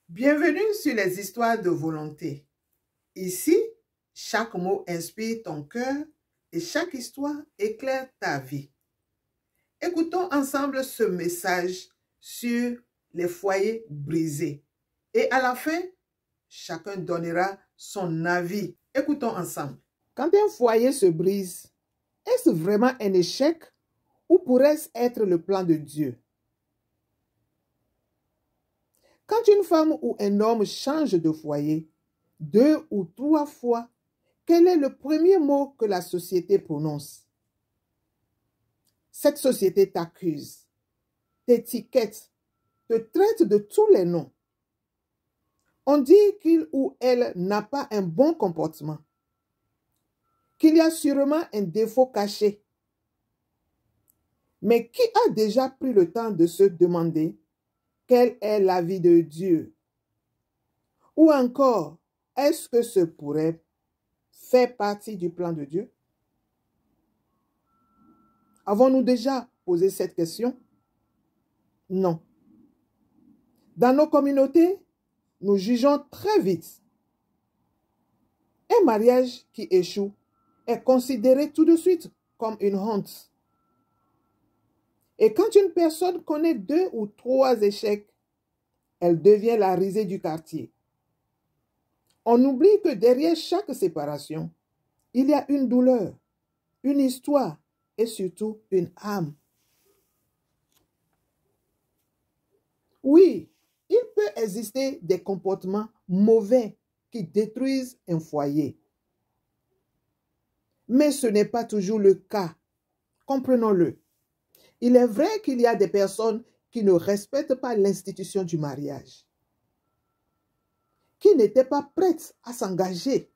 Bienvenue sur les histoires de volonté. Ici, chaque mot inspire ton cœur et chaque histoire éclaire ta vie. Écoutons ensemble ce message sur les foyers brisés. Et à la fin, chacun donnera son avis. Écoutons ensemble. Quand un foyer se brise, est-ce vraiment un échec ou pourrait-ce être le plan de Dieu? Quand une femme ou un homme change de foyer 2 ou 3 fois, quel est le premier mot que la société prononce? Cette société t'accuse, t'étiquette, te traite de tous les noms. On dit qu'il ou elle n'a pas un bon comportement, qu'il y a sûrement un défaut caché. Mais qui a déjà pris le temps de se demander quel est l'avis de Dieu? Ou encore, est-ce que ce pourrait faire partie du plan de Dieu? Avons-nous déjà posé cette question? Non. Dans nos communautés, nous jugeons très vite. Un mariage qui échoue est considéré tout de suite comme une honte. Et quand une personne connaît 2 ou 3 échecs, elle devient la risée du quartier. On oublie que derrière chaque séparation, il y a une douleur, une histoire et surtout une âme. Oui, il peut exister des comportements mauvais qui détruisent un foyer. Mais ce n'est pas toujours le cas. Comprenons-le. Il est vrai qu'il y a des personnes qui ne respectent pas l'institution du mariage, qui n'étaient pas prêtes à s'engager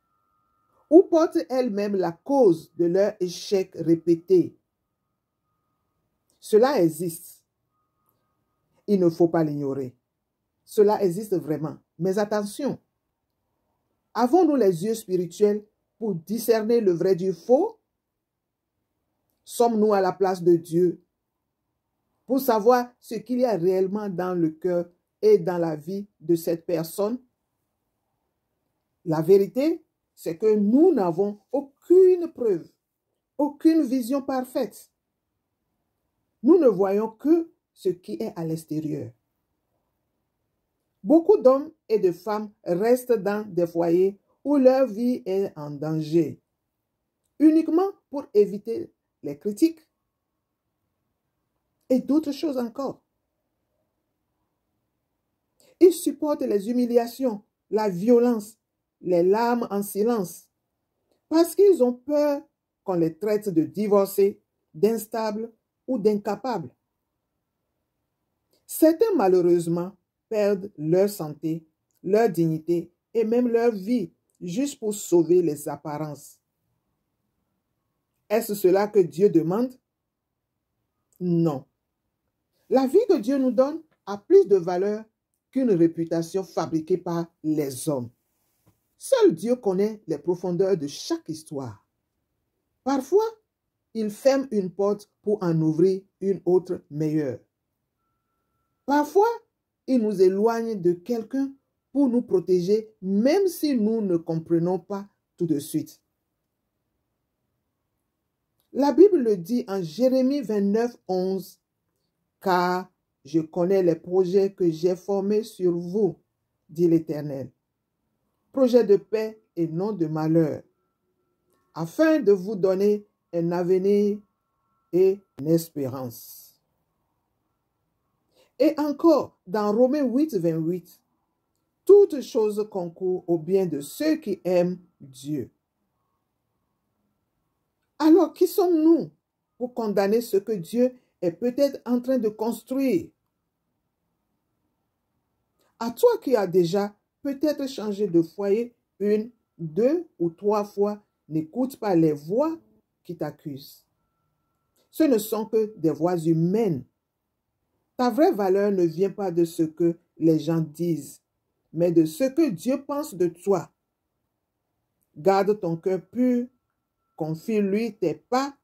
ou portent elles-mêmes la cause de leur échec répété. Cela existe. Il ne faut pas l'ignorer. Cela existe vraiment. Mais attention, avons-nous les yeux spirituels pour discerner le vrai du faux? Sommes-nous à la place de Dieu pour savoir ce qu'il y a réellement dans le cœur et dans la vie de cette personne? La vérité, c'est que nous n'avons aucune preuve, aucune vision parfaite. Nous ne voyons que ce qui est à l'extérieur. Beaucoup d'hommes et de femmes restent dans des foyers où leur vie est en danger, uniquement pour éviter les critiques et d'autres choses encore. Ils supportent les humiliations, la violence, les larmes en silence, parce qu'ils ont peur qu'on les traite de divorcés, d'instables ou d'incapables. Certains, malheureusement, perdent leur santé, leur dignité et même leur vie juste pour sauver les apparences. Est-ce cela que Dieu demande? Non. La vie que Dieu nous donne a plus de valeur qu'une réputation fabriquée par les hommes. Seul Dieu connaît les profondeurs de chaque histoire. Parfois, il ferme une porte pour en ouvrir une autre meilleure. Parfois, il nous éloigne de quelqu'un pour nous protéger, même si nous ne comprenons pas tout de suite. La Bible le dit en Jérémie 29, 11, « Car je connais les projets que j'ai formés sur vous, dit l'Éternel, projets de paix et non de malheur, afin de vous donner un avenir et une espérance. » Et encore, dans Romains 8, 28, « Toutes choses concourent au bien de ceux qui aiment Dieu. » Alors, qui sommes-nous pour condamner ce que Dieu est peut-être en train de construire? À toi qui as déjà peut-être changé de foyer 1, 2 ou 3 fois, n'écoute pas les voix qui t'accusent. Ce ne sont que des voix humaines. Ta vraie valeur ne vient pas de ce que les gens disent, mais de ce que Dieu pense de toi. Garde ton cœur pur, confie-lui tes pas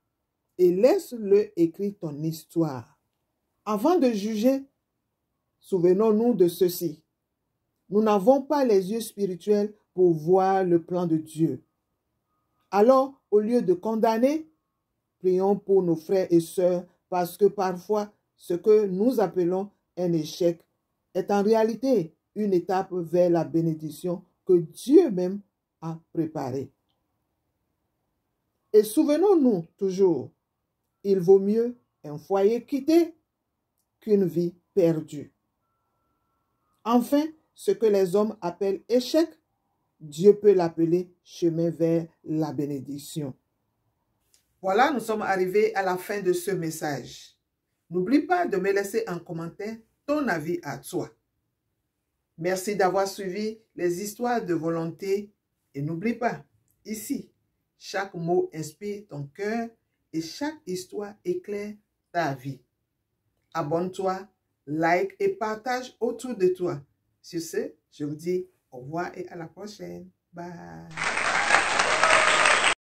et laisse-le écrire ton histoire. Avant de juger, souvenons-nous de ceci. nous n'avons pas les yeux spirituels pour voir le plan de Dieu. Alors, au lieu de condamner, prions pour nos frères et sœurs parce que parfois, ce que nous appelons un échec est en réalité une étape vers la bénédiction que Dieu même a préparée. Et souvenons-nous toujours, il vaut mieux un foyer quitté qu'une vie perdue. Enfin, ce que les hommes appellent échec, Dieu peut l'appeler chemin vers la bénédiction. Voilà, nous sommes arrivés à la fin de ce message. N'oublie pas de me laisser en commentaire ton avis à toi. Merci d'avoir suivi les histoires de volonté et n'oublie pas, ici, chaque mot inspire ton cœur et chaque histoire éclaire ta vie. Abonne-toi, like et partage autour de toi. Sur ce, je vous dis au revoir et à la prochaine. Bye.